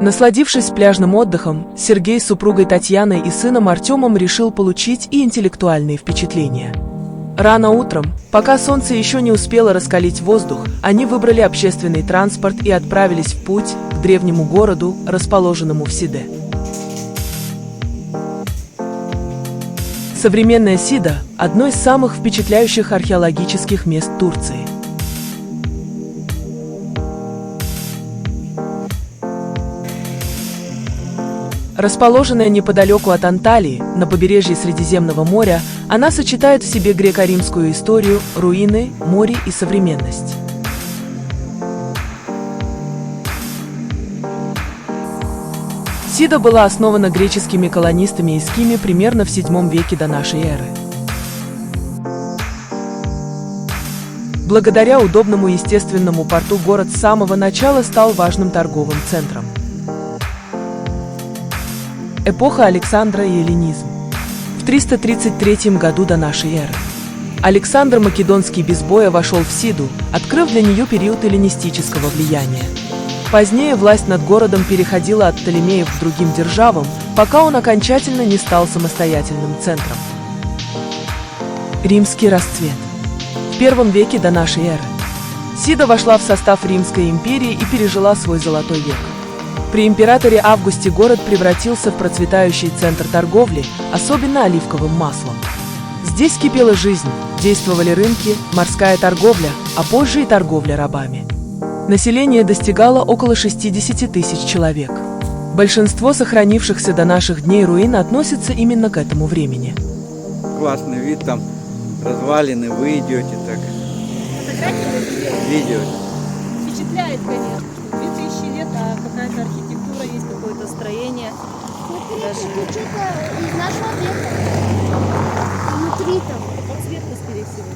Насладившись пляжным отдыхом, Сергей с супругой Татьяной и сыном Артемом решил получить и интеллектуальные впечатления. Рано утром, пока солнце еще не успело раскалить воздух, они выбрали общественный транспорт и отправились в путь к древнему городу, расположенному в Сиде. Современная Сида – одно из самых впечатляющих археологических мест Турции. Расположенная неподалеку от Анталии, на побережье Средиземного моря, она сочетает в себе греко-римскую историю, руины, море и современность. Сида была основана греческими колонистами из Кими примерно в VII веке до нашей эры. Благодаря удобному естественному порту город с самого начала стал важным торговым центром. Эпоха Александра и эллинизм. В 333 году до нашей эры Александр Македонский без боя вошел в Сиду, открыв для нее период эллинистического влияния. Позднее власть над городом переходила от Птолемеев к другим державам, пока он окончательно не стал самостоятельным центром. Римский расцвет. В I веке до нашей эры Сида вошла в состав Римской империи и пережила свой золотой век. При императоре Августе город превратился в процветающий центр торговли, особенно оливковым маслом. Здесь кипела жизнь, действовали рынки, морская торговля, а позже и торговля рабами. Население достигало около 60 тысяч человек. Большинство сохранившихся до наших дней руин относятся именно к этому времени. Классный вид, там развалины, вы идете так. Видео. Впечатляет, конечно. 2000 лет, а какая-то архитектура есть, какое-то строение. Даже... что-то из нашего века. Внутри там. Подсветка, скорее всего.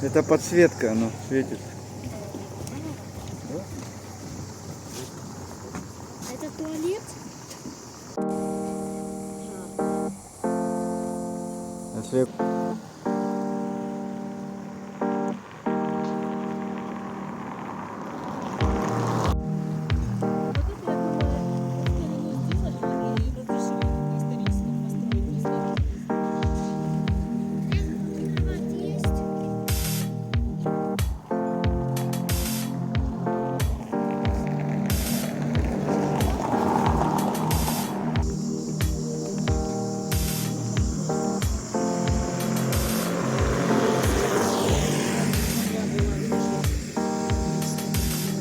Это подсветка, оно светит. Это туалет? Если...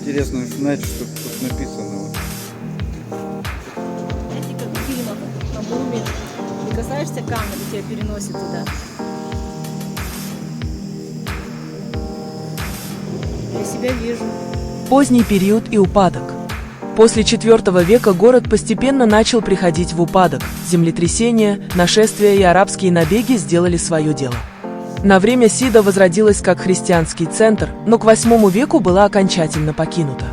Интересно знать, что тут написано. Знаете, как в фильмах, на Буме, не касаешься камня, тебя переносит туда. Я себя вижу. Поздний период и упадок. После IV века город постепенно начал приходить в упадок. Землетрясения, нашествия и арабские набеги сделали свое дело. На время Сида возродилась как христианский центр, но к VIII веку была окончательно покинута.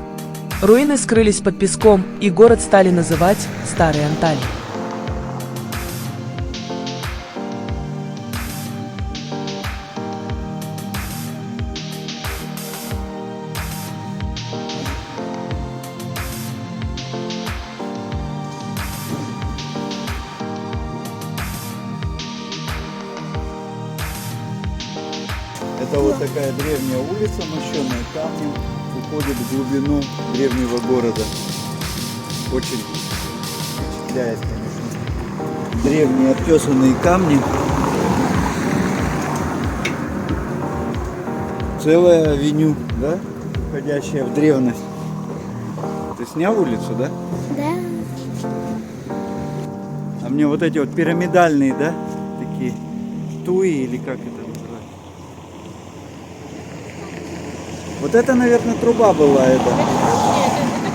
Руины скрылись под песком, и город стали называть Старой Анталией. Это вот такая древняя улица, мощенная камнем, уходит в глубину древнего города. Очень впечатляет, конечно. Древние обтесанные камни. Целая авеню, да, уходящая в древность. Ты снял улицу, да? Да. А мне вот эти вот пирамидальные, да, такие туи или как это называется? Вот это, наверное, труба была, это. Это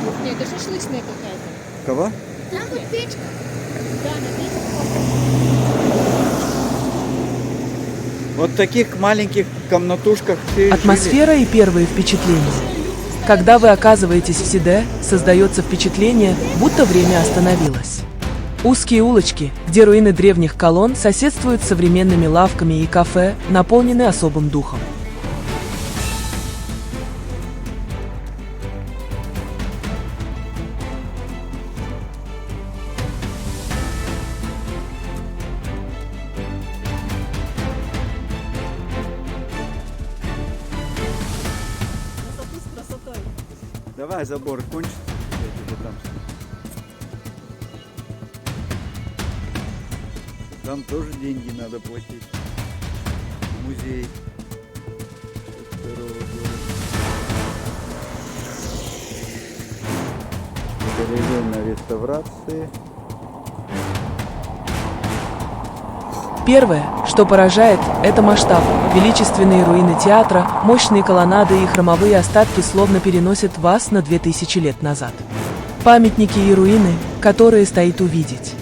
кухня, это шашлычная какая-то. Кого? Там вот печка. Да, на печке. Вот в таких маленьких комнатушках все и жили. Атмосфера и первые впечатления. Когда вы оказываетесь в Сиде, создается впечатление, будто время остановилось. Узкие улочки, где руины древних колонн соседствуют с современными лавками и кафе, наполнены особым духом. Давай забор кончится, я тебе там. Там тоже деньги надо платить. Музей 62-го года. Галерея реставрации. Первое, что поражает, это масштаб. Величественные руины театра, мощные колоннады и хромовые остатки словно переносят вас на 2000 лет назад. Памятники и руины, которые стоит увидеть.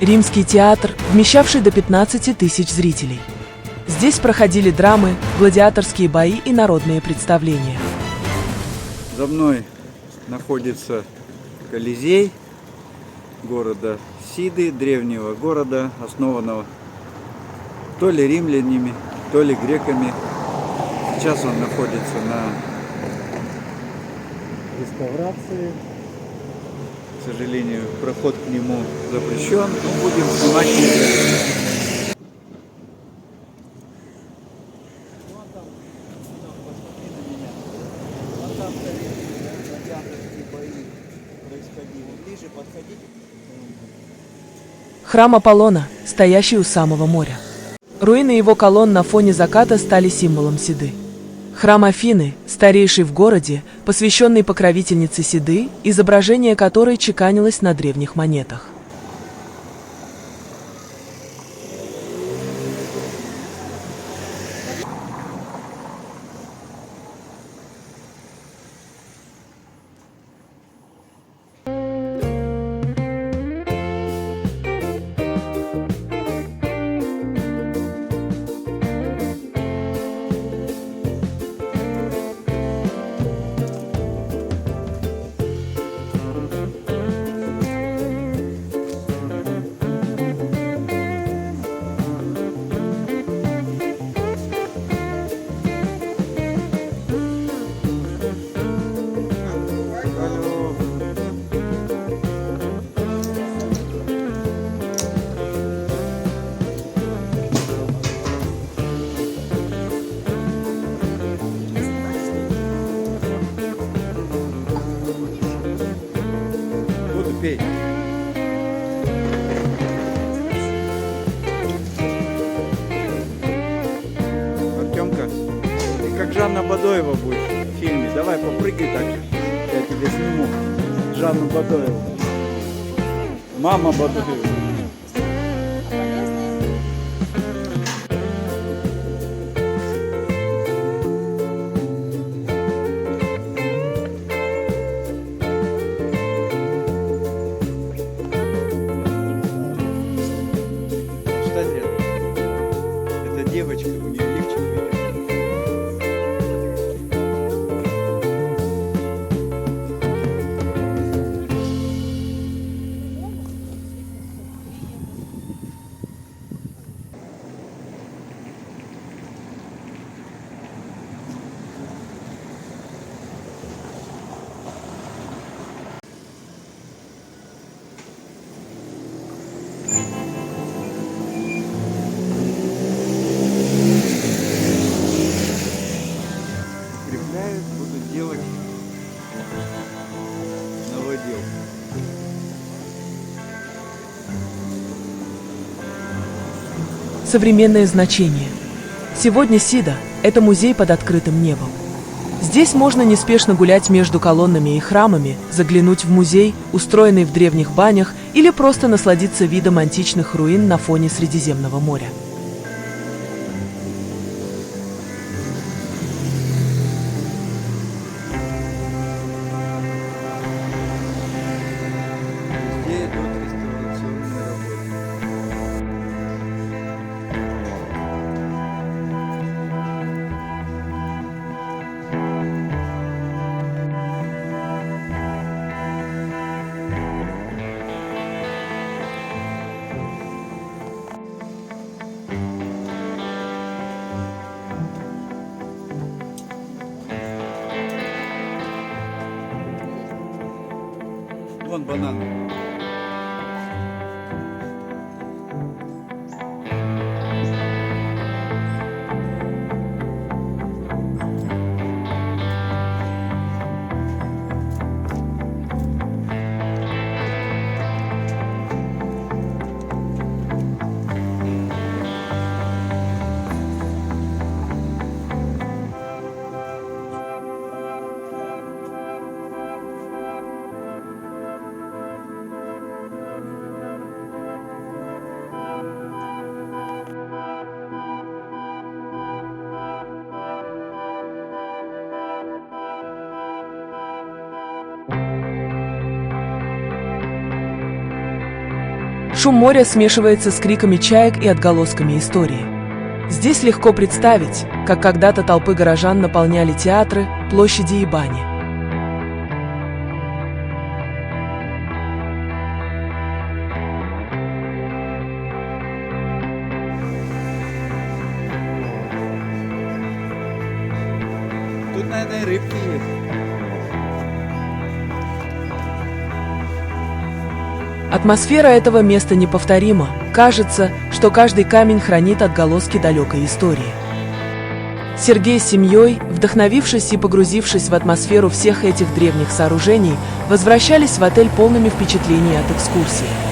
Римский театр, вмещавший до 15 тысяч зрителей. Здесь проходили драмы, гладиаторские бои и народные представления. За мной находится Колизей города Сиды, древнего города, основанного то ли римлянами, то ли греками. Сейчас он находится на реставрации. К сожалению, проход к нему запрещен. Но будем снимать видео. Храм Аполлона, стоящий у самого моря. Руины его колонн на фоне заката стали символом Сиды. Храм Афины, старейший в городе, посвященный покровительнице Сиды, изображение которой чеканилось на древних монетах. Пей. Артемка, ты как Жанна Бадоева будешь в фильме. Давай попрыгай так. Я тебе сниму. Жанну Бадоеву. Мама Бадоева. Девочка, у нее лифчик видишь? Буду делать новодел. Современное значение. Сегодня Сида – это музей под открытым небом. Здесь можно неспешно гулять между колоннами и храмами, заглянуть в музей, устроенный в древних банях, или просто насладиться видом античных руин на фоне Средиземного моря. Везде идут реставрационные работы. Вон банан. Шум моря смешивается с криками чаек и отголосками истории. Здесь легко представить, как когда-то толпы горожан наполняли театры, площади и бани. Тут, наверное, и рыбки есть. Атмосфера этого места неповторима. Кажется, что каждый камень хранит отголоски далекой истории. Сергей с семьей, вдохновившись и погрузившись в атмосферу всех этих древних сооружений, возвращались в отель полными впечатлений от экскурсии.